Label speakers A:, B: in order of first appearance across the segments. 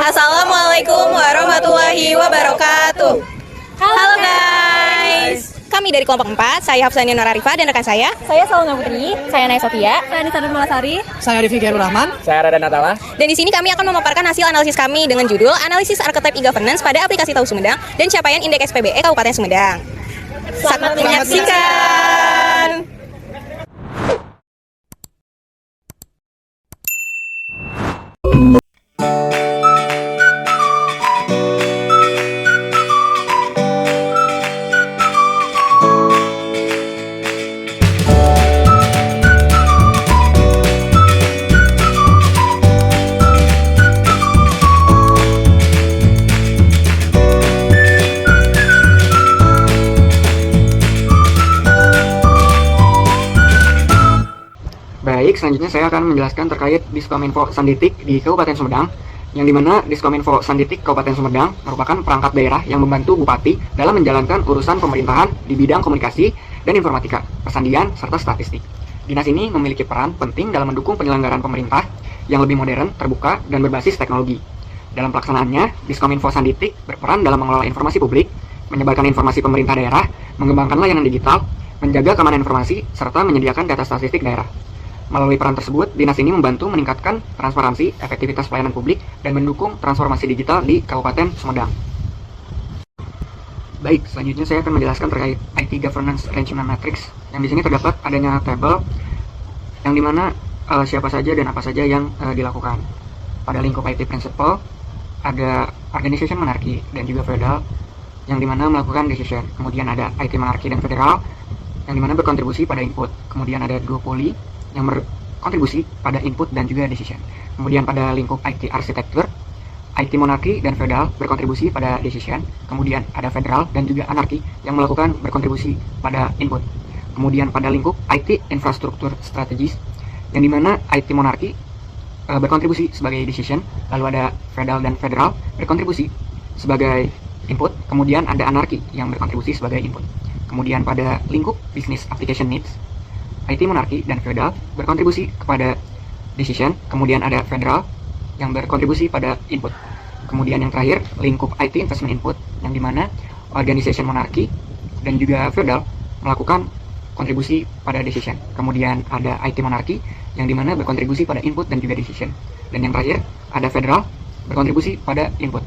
A: Assalamualaikum warahmatullahi wabarakatuh. Halo guys. Kami dari kelompok 4, saya Hafsania Nur Arifah dan rekan saya
B: Salma Putri, saya Naya Sofia, saya Anissa Nur Malasari,
C: saya Rifki Khairul Rahman,
D: saya Radan Natala.
A: Dan di sini kami akan memaparkan hasil analisis kami dengan judul Analisis Archetype E-Governance pada aplikasi Tahu Sumedang dan capaian Indeks SPBE Kabupaten Sumedang. Selamat menyaksikan.
C: Baik, selanjutnya saya akan menjelaskan terkait Diskominfo Sanditik di Kabupaten Sumedang, yang dimana Diskominfo Sanditik Kabupaten Sumedang merupakan perangkat daerah yang membantu Bupati dalam menjalankan urusan pemerintahan di bidang komunikasi dan informatika, persandian, serta statistik. Dinas ini memiliki peran penting dalam mendukung penyelenggaraan pemerintah yang lebih modern, terbuka, dan berbasis teknologi. Dalam pelaksanaannya, Diskominfo Sanditik berperan dalam mengelola informasi publik, menyebarkan informasi pemerintah daerah, mengembangkan layanan digital, menjaga keamanan informasi, serta menyediakan data statistik daerah. Melalui peran tersebut, dinas ini membantu meningkatkan transparansi, efektivitas pelayanan publik, dan mendukung transformasi digital di Kabupaten Sumedang. Baik, selanjutnya saya akan menjelaskan terkait IT Governance Arrangement Matrix, yang di sini terdapat adanya tabel yang dimana siapa saja dan apa saja yang dilakukan. Pada lingkup IT Principle, ada Organization Monarchy dan juga Feudal, yang dimana melakukan decision. Kemudian ada IT Monarchy dan Federal, yang dimana berkontribusi pada input. Kemudian ada Duopoly, yang berkontribusi pada input dan juga decision. Kemudian pada lingkup IT Arsitektur, IT Monarchy dan Feudal berkontribusi pada decision. Kemudian ada Federal dan juga Anarchy yang melakukan berkontribusi pada input. Kemudian pada lingkup IT Infrastruktur Strategis, yang dimana IT Monarchy berkontribusi sebagai decision, lalu ada Feudal dan Federal berkontribusi sebagai input. Kemudian ada Anarchy yang berkontribusi sebagai input. Kemudian pada lingkup Business Application Needs, IT Monarchy dan Feudal berkontribusi kepada decision, kemudian ada Federal yang berkontribusi pada input. Kemudian yang terakhir, lingkup IT Investment Input, yang dimana Organization Monarchy dan juga Feudal melakukan kontribusi pada decision. Kemudian ada IT Monarchy yang dimana berkontribusi pada input dan juga decision. Dan yang terakhir, ada Federal berkontribusi pada input.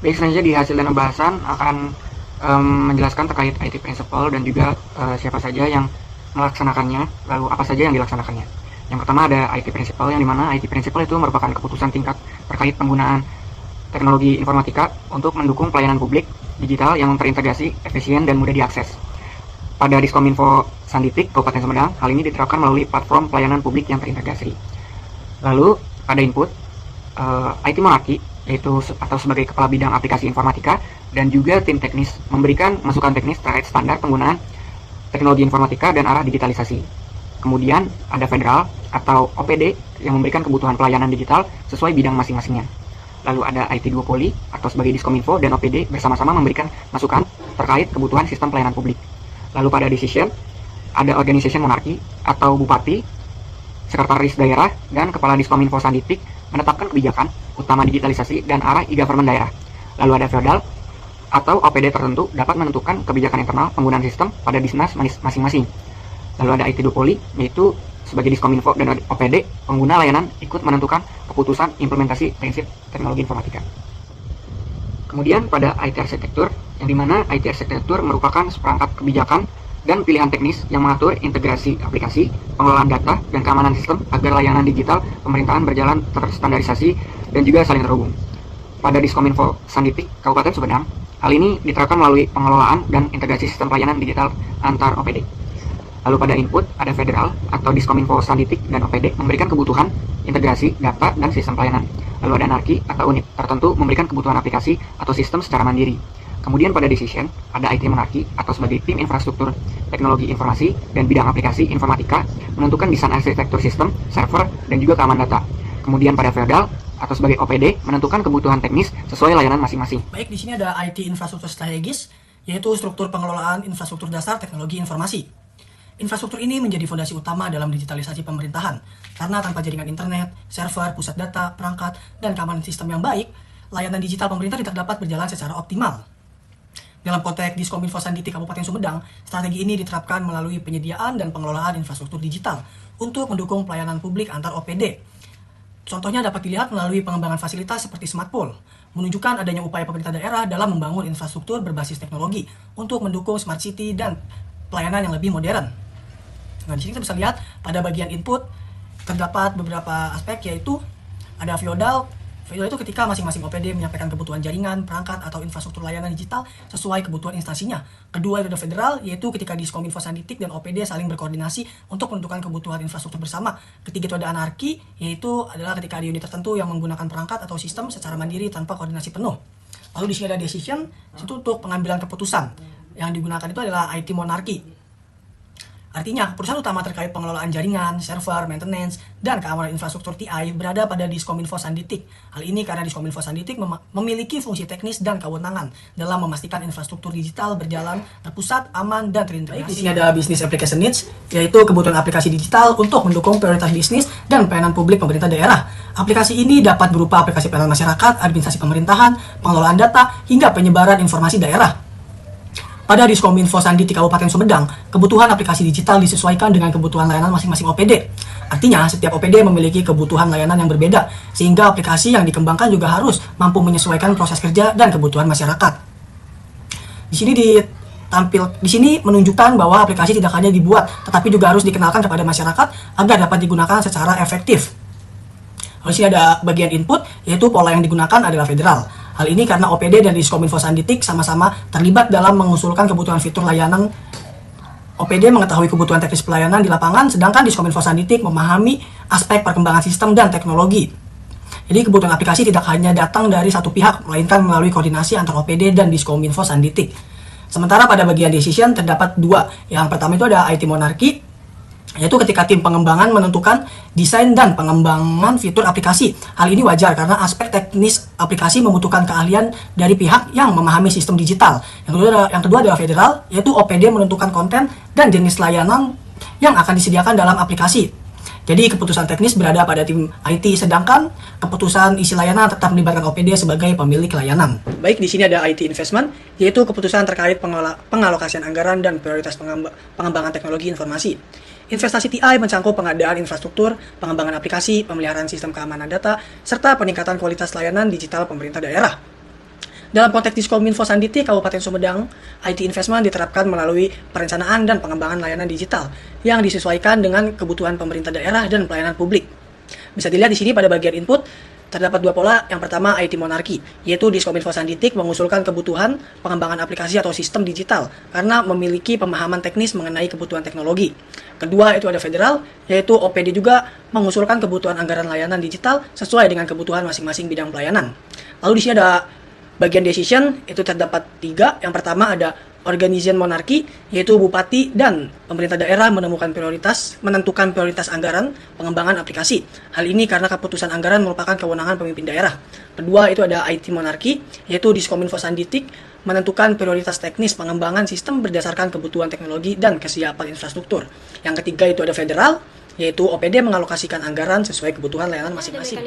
C: Baik, selanjutnya di hasil dana bahasan akan menjelaskan terkait IT Principle dan juga siapa saja yang melaksanakannya, lalu apa saja yang dilaksanakannya. Yang pertama ada IT Principle, yang dimana IT Principle itu merupakan keputusan tingkat terkait penggunaan teknologi informatika untuk mendukung pelayanan publik digital yang terintegrasi, efisien, dan mudah diakses. Pada Diskominfo Sanditik Kabupaten Sumedang, hal ini diterapkan melalui platform pelayanan publik yang terintegrasi. Lalu pada input, IT Monarchy yaitu atau sebagai kepala bidang aplikasi informatika dan juga tim teknis memberikan masukan teknis terkait standar penggunaan teknologi informatika dan arah digitalisasi. Kemudian ada Federal atau OPD yang memberikan kebutuhan pelayanan digital sesuai bidang masing-masingnya. Lalu ada IT Duopoly atau sebagai Diskominfo dan OPD bersama-sama memberikan masukan terkait kebutuhan sistem pelayanan publik. Lalu pada decision ada Organization Monarchy atau Bupati, Sekretaris Daerah, dan Kepala Diskominfo Sanditik menetapkan kebijakan utama digitalisasi dan arah e-government daerah. Lalu ada Feudal atau OPD tertentu dapat menentukan kebijakan internal penggunaan sistem pada dinas masing-masing. Lalu ada IT Duopoly, yaitu sebagai Diskominfo dan OPD, pengguna layanan ikut menentukan keputusan implementasi prinsip teknologi informatika. Kemudian pada IT Arsitektur, yang dimana IT Arsitektur merupakan seperangkat kebijakan dan pilihan teknis yang mengatur integrasi aplikasi, pengelolaan data, dan keamanan sistem agar layanan digital pemerintahan berjalan terstandarisasi dan juga saling terhubung. Pada Diskominfo Sanditik Kabupaten Sumedang, hal ini diterapkan melalui pengelolaan dan integrasi sistem pelayanan digital antar OPD. Lalu pada input, ada Federal atau Diskominfo Sanditik dan OPD memberikan kebutuhan integrasi data dan sistem pelayanan. Lalu ada Anarchy atau unit tertentu memberikan kebutuhan aplikasi atau sistem secara mandiri. Kemudian pada decision, ada IT Monarchy atau sebagai tim infrastruktur teknologi informasi dan bidang aplikasi informatika menentukan desain arsitektur sistem, server, dan juga keamanan data. Kemudian pada Feudal atau sebagai OPD menentukan kebutuhan teknis sesuai layanan masing-masing.
D: Baik, di sini ada IT infrastruktur strategis, yaitu struktur pengelolaan infrastruktur dasar teknologi informasi. Infrastruktur ini menjadi fondasi utama dalam digitalisasi pemerintahan, karena tanpa jaringan internet, server, pusat data, perangkat, dan keamanan sistem yang baik, layanan digital pemerintah tidak dapat berjalan secara optimal. Dalam konteks Diskominfo Sanditi Kabupaten Sumedang, strategi ini diterapkan melalui penyediaan dan pengelolaan infrastruktur digital untuk mendukung pelayanan publik antar OPD. Contohnya dapat dilihat melalui pengembangan fasilitas seperti Smart Pole, menunjukkan adanya upaya pemerintah daerah dalam membangun infrastruktur berbasis teknologi untuk mendukung Smart City dan pelayanan yang lebih modern. Nah, di sini kita bisa lihat pada bagian input terdapat beberapa aspek, yaitu ada feodal. Feodal itu ketika masing-masing OPD menyampaikan kebutuhan jaringan, perangkat, atau infrastruktur layanan digital sesuai kebutuhan instansinya. Kedua itu ada federal, yaitu ketika Diskominfo Sanditik dan OPD saling berkoordinasi untuk menentukan kebutuhan infrastruktur bersama. Ketiga itu ada anarki, yaitu adalah ketika ada unit tertentu yang menggunakan perangkat atau sistem secara mandiri tanpa koordinasi penuh. Lalu di sini ada decision, itu untuk pengambilan keputusan. Yang digunakan itu adalah IT monarki. Artinya, keputusan utama terkait pengelolaan jaringan, server, maintenance, dan keamanan infrastruktur TI berada pada Diskominfo Sanditik. Hal ini karena Diskominfo Sanditik memiliki fungsi teknis dan kewenangan dalam memastikan infrastruktur digital berjalan terpusat, aman, dan terintegrasi. Di sini ada Business Application Needs, yaitu kebutuhan aplikasi digital untuk mendukung prioritas bisnis dan pelayanan publik pemerintah daerah. Aplikasi ini dapat berupa aplikasi pelayanan masyarakat, administrasi pemerintahan, pengelolaan data, hingga penyebaran informasi daerah. Pada Diskominfo Sanditi Kabupaten Sumedang, kebutuhan aplikasi digital disesuaikan dengan kebutuhan layanan masing-masing OPD. Artinya, setiap OPD memiliki kebutuhan layanan yang berbeda, sehingga aplikasi yang dikembangkan juga harus mampu menyesuaikan proses kerja dan kebutuhan masyarakat. Di sini menunjukkan bahwa aplikasi tidak hanya dibuat, tetapi juga harus dikenalkan kepada masyarakat agar dapat digunakan secara efektif. Lalu di sini ada bagian input, yaitu pola yang digunakan adalah federal. Hal ini karena OPD dan Diskominfo Sanditik sama-sama terlibat dalam mengusulkan kebutuhan fitur layanan. OPD mengetahui kebutuhan teknis pelayanan di lapangan, sedangkan Diskominfo Sanditik memahami aspek perkembangan sistem dan teknologi. Jadi kebutuhan aplikasi tidak hanya datang dari satu pihak, melainkan melalui koordinasi antara OPD dan Diskominfo Sanditik. Sementara pada bagian decision terdapat dua. Yang pertama itu ada IT monarki, yaitu ketika tim pengembangan menentukan desain dan pengembangan fitur aplikasi. Hal ini wajar karena aspek teknis aplikasi membutuhkan keahlian dari pihak yang memahami sistem digital. Yang kedua adalah federal, yaitu OPD menentukan konten dan jenis layanan yang akan disediakan dalam aplikasi. Jadi keputusan teknis berada pada tim IT, sedangkan keputusan isi layanan tetap melibatkan OPD sebagai pemilik layanan. Baik, di sini ada IT investment, yaitu keputusan terkait pengalokasian anggaran dan prioritas pengembangan teknologi informasi. Investasi TI mencangkup pengadaan infrastruktur, pengembangan aplikasi, pemeliharaan sistem keamanan data, serta peningkatan kualitas layanan digital pemerintah daerah. Dalam konteks Diskominfo Sanditi Kabupaten Sumedang, IT investment diterapkan melalui perencanaan dan pengembangan layanan digital yang disesuaikan dengan kebutuhan pemerintah daerah dan pelayanan publik. Bisa dilihat di sini pada bagian input, terdapat dua pola. Yang pertama IT monarki, yaitu Diskominfo Sanditik mengusulkan kebutuhan pengembangan aplikasi atau sistem digital karena memiliki pemahaman teknis mengenai kebutuhan teknologi. Kedua itu ada federal, yaitu OPD juga mengusulkan kebutuhan anggaran layanan digital sesuai dengan kebutuhan masing-masing bidang pelayanan. Lalu di sini ada bagian decision, itu terdapat tiga. Yang pertama ada Organization monarki, yaitu bupati dan pemerintah daerah menentukan prioritas anggaran pengembangan aplikasi. Hal ini karena keputusan anggaran merupakan kewenangan pemimpin daerah. Kedua itu ada IT monarki, yaitu Diskominfo Sanditik menentukan prioritas teknis pengembangan sistem berdasarkan kebutuhan teknologi dan kesiapan infrastruktur. Yang ketiga itu ada federal, yaitu OPD mengalokasikan anggaran sesuai kebutuhan layanan masing-masing.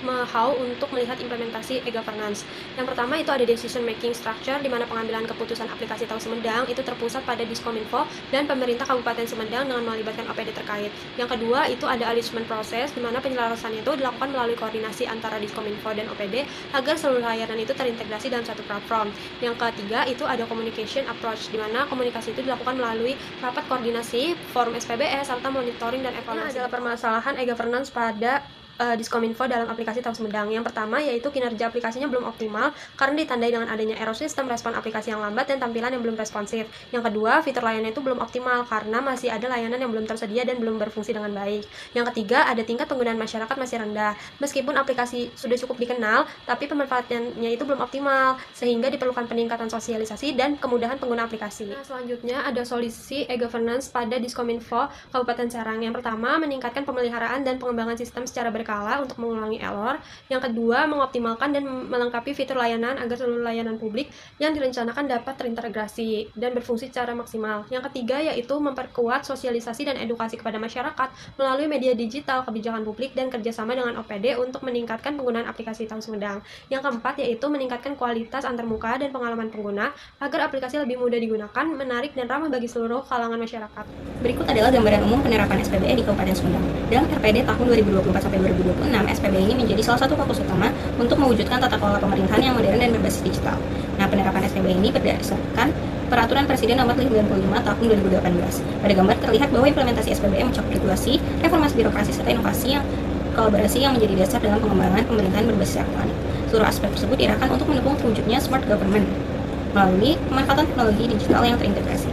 B: How untuk melihat implementasi e-governance. Yang pertama itu ada decision making structure, di mana pengambilan keputusan aplikasi Tahu Sumedang itu terpusat pada Diskominfo dan pemerintah Kabupaten Sumedang dengan melibatkan OPD terkait. Yang kedua itu ada alignment process, di mana penyelarasan itu dilakukan melalui koordinasi antara Diskominfo dan OPD agar seluruh layanan itu terintegrasi dalam satu platform. Yang ketiga itu ada communication approach, di mana komunikasi itu dilakukan melalui rapat koordinasi, forum SPBE, serta monitoring dan evaluasi. Ini adalah permasalahan e-governance pada Diskominfo dalam aplikasi Tahu Sumedang. Yang pertama yaitu kinerja aplikasinya belum optimal karena ditandai dengan adanya error sistem, respon aplikasi yang lambat, dan tampilan yang belum responsif. Yang kedua, fitur layanan itu belum optimal karena masih ada layanan yang belum tersedia dan belum berfungsi dengan baik. Yang ketiga, ada tingkat penggunaan masyarakat masih rendah. Meskipun aplikasi sudah cukup dikenal, tapi pemanfaatannya itu belum optimal sehingga diperlukan peningkatan sosialisasi dan kemudahan pengguna aplikasi. Nah, selanjutnya ada solusi e-governance pada Diskominfo Kabupaten Serang. Yang pertama, meningkatkan pemeliharaan dan pengembangan sistem secara berkala untuk mengulangi error. Yang kedua, mengoptimalkan dan melengkapi fitur layanan agar seluruh layanan publik yang direncanakan dapat terintegrasi dan berfungsi secara maksimal. Yang ketiga, yaitu memperkuat sosialisasi dan edukasi kepada masyarakat melalui media digital, kebijakan publik, dan kerjasama dengan OPD untuk meningkatkan penggunaan aplikasi Tahu Sumedang. Yang keempat, yaitu meningkatkan kualitas antarmuka dan pengalaman pengguna agar aplikasi lebih mudah digunakan, menarik, dan ramah bagi seluruh kalangan masyarakat.
A: Berikut adalah gambaran umum penerapan SPBE di Kabupaten Sumedang. Dalam RPD tahun 2024-2026, SPBE ini menjadi salah satu fokus utama untuk mewujudkan tata kelola pemerintahan yang modern dan berbasis digital. Nah, penerapan SPBE ini berdasarkan Peraturan Presiden Nomor 95 Tahun 2018. Pada gambar terlihat bahwa implementasi SPBE mencakup regulasi, reformasi birokrasi, serta inovasi yang kolaborasi yang menjadi dasar dalam pengembangan pemerintahan berbasis elektronik. Seluruh aspek tersebut diarahkan untuk mendukung terwujudnya smart government melalui pemanfaatan teknologi digital yang terintegrasi.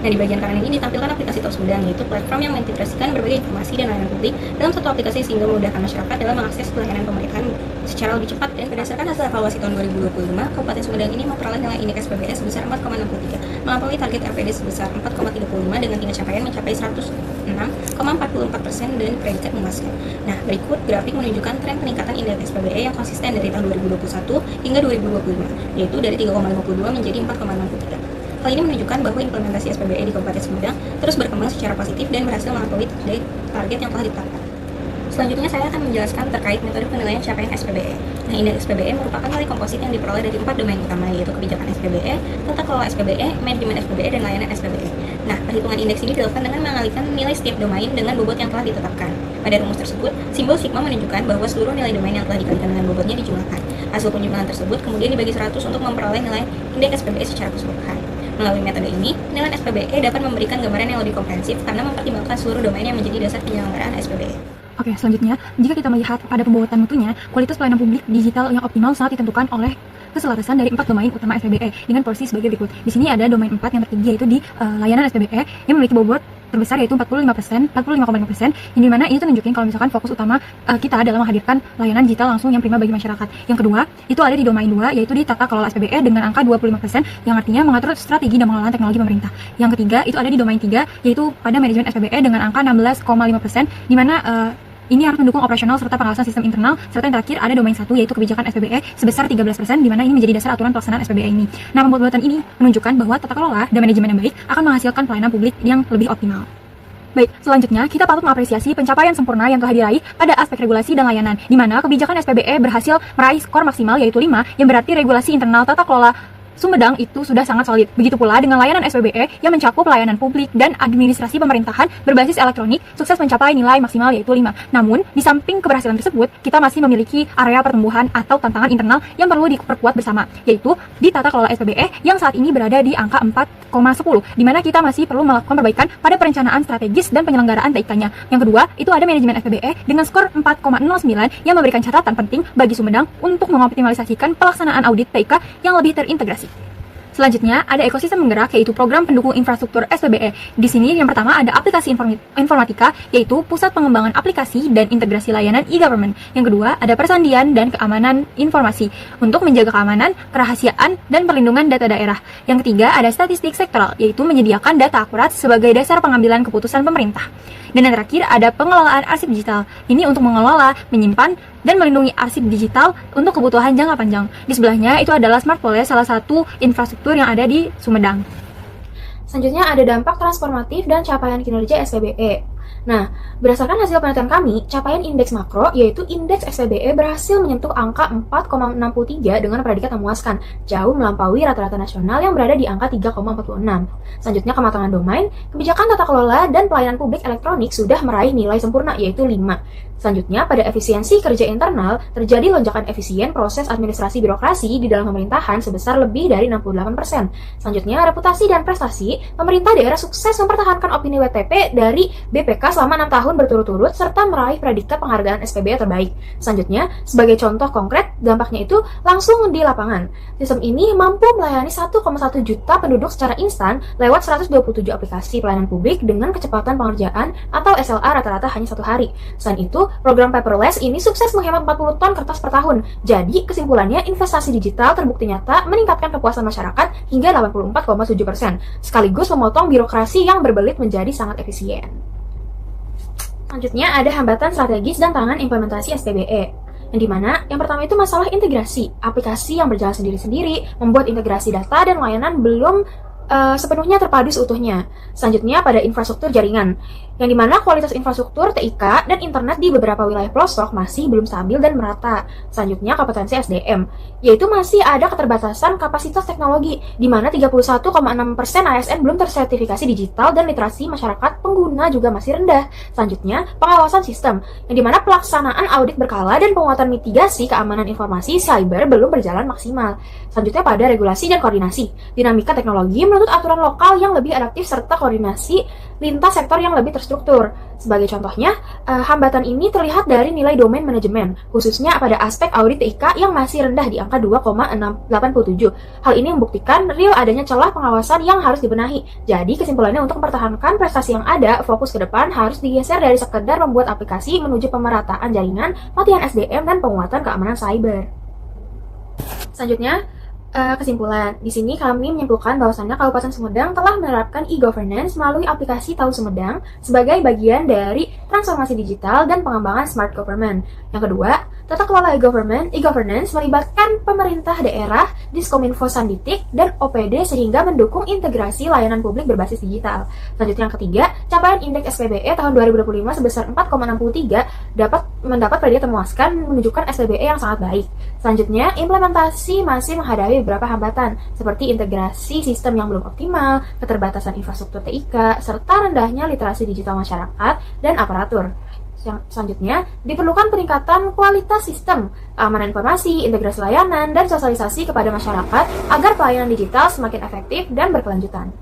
A: Nah, di bagian kanan ini ditampilkan aplikasi Tahu Sumedang, yaitu platform yang mengintegrasikan berbagai informasi dan layanan publik dalam satu aplikasi sehingga memudahkan masyarakat dalam mengakses pelayanan pemerintahan secara lebih cepat. Dan berdasarkan hasil evaluasi tahun 2025, Kabupaten Sumedang ini memperoleh nilai indeks SPBE sebesar 4,63, melampaui target RPD sebesar 4,35 dengan tingkat capaian mencapai 106,44% dan predikat memuaskan. Nah, berikut grafik menunjukkan tren peningkatan indeks SPBE yang konsisten dari tahun 2021 hingga 2025, yaitu dari 3,52 menjadi 4,63. Hal ini menunjukkan bahwa implementasi SPBE di Kabupaten Sumedang terus berkembang secara positif dan berhasil melampaui target yang telah ditetapkan. Selanjutnya saya akan menjelaskan terkait metode penilaian capaian SPBE. Nah, indeks SPBE merupakan nilai komposit yang diperoleh dari 4 domain utama, yaitu kebijakan SPBE, tata kelola SPBE, manajemen SPBE, dan layanan SPBE. Nah, perhitungan indeks ini dilakukan dengan mengalihkan nilai setiap domain dengan bobot yang telah ditetapkan. Pada rumus tersebut, simbol sigma menunjukkan bahwa seluruh nilai domain yang telah dikalikan dengan bobotnya dijumlahkan. Hasil penjumlahan tersebut kemudian dibagi 100 untuk memperoleh nilai indeks SPBE secara keseluruhan. Melalui metode ini, penilaian SPBE dapat memberikan gambaran yang lebih komprehensif karena mempertimbangkan seluruh domain yang menjadi dasar penyelenggaraan SPBE.
E: Oke, selanjutnya, jika kita melihat pada pembuatan mutunya, kualitas pelayanan publik digital yang optimal sangat ditentukan oleh keselarasan dari 4 domain utama SPBE dengan porsi sebagai berikut. Di sini ada domain 4 yang tertinggi, yaitu di layanan SPBE yang memiliki bobot terbesar yaitu 45,5%, yang dimana ini tuh nunjukin kalau misalkan fokus utama kita dalam menghadirkan layanan digital langsung yang prima bagi masyarakat. Yang kedua, itu ada di domain 2, yaitu di tata kelola SPBE dengan angka 25%, yang artinya mengatur strategi dan pengelolaan teknologi pemerintah. Yang ketiga, itu ada di domain 3, yaitu pada manajemen SPBE dengan angka 16,5%, di mana ini harus mendukung operasional serta pengawasan sistem internal. Serta yang terakhir ada domain 1, yaitu kebijakan SPBE sebesar 13%, di mana ini menjadi dasar aturan pelaksanaan SPBE ini. Nah, pembuatan ini menunjukkan bahwa tata kelola dan manajemen yang baik akan menghasilkan pelayanan publik yang lebih optimal. Baik, selanjutnya kita patut mengapresiasi pencapaian sempurna yang telah diraih pada aspek regulasi dan layanan, di mana kebijakan SPBE berhasil meraih skor maksimal yaitu 5, yang berarti regulasi internal tata kelola Sumedang itu sudah sangat solid. Begitu pula dengan layanan SPBE yang mencakup layanan publik dan administrasi pemerintahan berbasis elektronik sukses mencapai nilai maksimal yaitu 5. Namun, di samping keberhasilan tersebut, kita masih memiliki area pertumbuhan atau tantangan internal yang perlu diperkuat bersama, yaitu di tata kelola SPBE yang saat ini berada di angka 4,10, di mana kita masih perlu melakukan perbaikan pada perencanaan strategis dan penyelenggaraan TIK-nya. Yang kedua, itu ada manajemen SPBE dengan skor 4,09 yang memberikan catatan penting bagi Sumedang untuk mengoptimalisasikan pelaksanaan audit TIK yang lebih terintegrasi. Selanjutnya, ada ekosistem menggerak, yaitu program pendukung infrastruktur SPBE. Di sini, yang pertama ada aplikasi informatika, yaitu pusat pengembangan aplikasi dan integrasi layanan e-government. Yang kedua, ada persandian dan keamanan informasi untuk menjaga keamanan, kerahasiaan, dan perlindungan data daerah. Yang ketiga, ada statistik sektoral, yaitu menyediakan data akurat sebagai dasar pengambilan keputusan pemerintah. Dan yang terakhir, ada pengelolaan arsip digital. Ini untuk mengelola, menyimpan, dan melindungi arsip digital untuk kebutuhan jangka panjang. Di sebelahnya itu adalah Smart Pole, salah satu infrastruktur yang ada di Sumedang.
F: Selanjutnya ada dampak transformatif dan capaian kinerja SPBE. Nah, berdasarkan hasil penelitian kami, capaian indeks makro yaitu indeks SPBE berhasil menyentuh angka 4,63 dengan predikat memuaskan, jauh melampaui rata-rata nasional yang berada di angka 3,46. Selanjutnya kematangan domain, kebijakan tata kelola dan pelayanan publik elektronik sudah meraih nilai sempurna yaitu 5. Selanjutnya, pada efisiensi kerja internal, terjadi lonjakan efisien proses administrasi birokrasi di dalam pemerintahan sebesar lebih dari 68%. Selanjutnya, reputasi dan prestasi, pemerintah daerah sukses mempertahankan opini WTP dari BPK selama 6 tahun berturut-turut, serta meraih predikat penghargaan SPBE terbaik. Selanjutnya, sebagai contoh konkret, dampaknya itu langsung di lapangan. Sistem ini mampu melayani 1,1 juta penduduk secara instan lewat 127 aplikasi pelayanan publik dengan kecepatan pengerjaan atau SLA rata-rata hanya 1 hari. Selain itu, program paperless ini sukses menghemat 40 ton kertas per tahun. Jadi, kesimpulannya, investasi digital terbukti nyata meningkatkan kepuasan masyarakat hingga 84,7%, sekaligus memotong birokrasi yang berbelit menjadi sangat efisien. Selanjutnya ada hambatan strategis dan tantangan implementasi SPBE. Yang dimana yang pertama itu masalah integrasi. Aplikasi yang berjalan sendiri-sendiri, membuat integrasi data dan layanan belum sepenuhnya terpadu seutuhnya. Selanjutnya pada infrastruktur jaringan, yang dimana kualitas infrastruktur TIK dan internet di beberapa wilayah pelosok masih belum stabil dan merata. Selanjutnya kompetensi SDM, yaitu masih ada keterbatasan kapasitas teknologi, di mana 31,6% ASN belum tersertifikasi digital dan literasi masyarakat pengguna juga masih rendah. Selanjutnya pengawasan sistem, yang dimana pelaksanaan audit berkala dan penguatan mitigasi keamanan informasi cyber belum berjalan maksimal. Selanjutnya pada regulasi dan koordinasi, dinamika teknologi menuntut aturan lokal yang lebih adaptif serta koordinasi lintas sektor yang lebih terstruktur. Sebagai contohnya, hambatan ini terlihat dari nilai domain manajemen, khususnya pada aspek audit TIK yang masih rendah di angka 2,87. Hal ini membuktikan real adanya celah pengawasan yang harus dibenahi. Jadi kesimpulannya untuk mempertahankan prestasi yang ada, fokus ke depan harus digeser dari sekedar membuat aplikasi menuju pemerataan jaringan, latihan SDM, dan penguatan keamanan cyber. Selanjutnya, kesimpulan. Di sini kami menyimpulkan bahwasannya Kabupaten Sumedang telah menerapkan e-governance melalui aplikasi Tahu Sumedang sebagai bagian dari transformasi digital dan pengembangan smart government. Yang kedua, tata kelola e-governance melibatkan pemerintah daerah, Diskominfo Sanditik, dan OPD sehingga mendukung integrasi layanan publik berbasis digital. Selanjutnya yang ketiga, capaian indeks SPBE tahun 2025 sebesar 4,63 mendapat predikat memuaskan menunjukkan SPBE yang sangat baik. Selanjutnya, implementasi masih menghadapi beberapa hambatan, seperti integrasi sistem yang belum optimal, keterbatasan infrastruktur TIK, serta rendahnya literasi digital masyarakat dan aparatur. Selanjutnya, diperlukan peningkatan kualitas sistem, keamanan informasi, integrasi layanan, dan sosialisasi kepada masyarakat agar pelayanan digital semakin efektif dan berkelanjutan.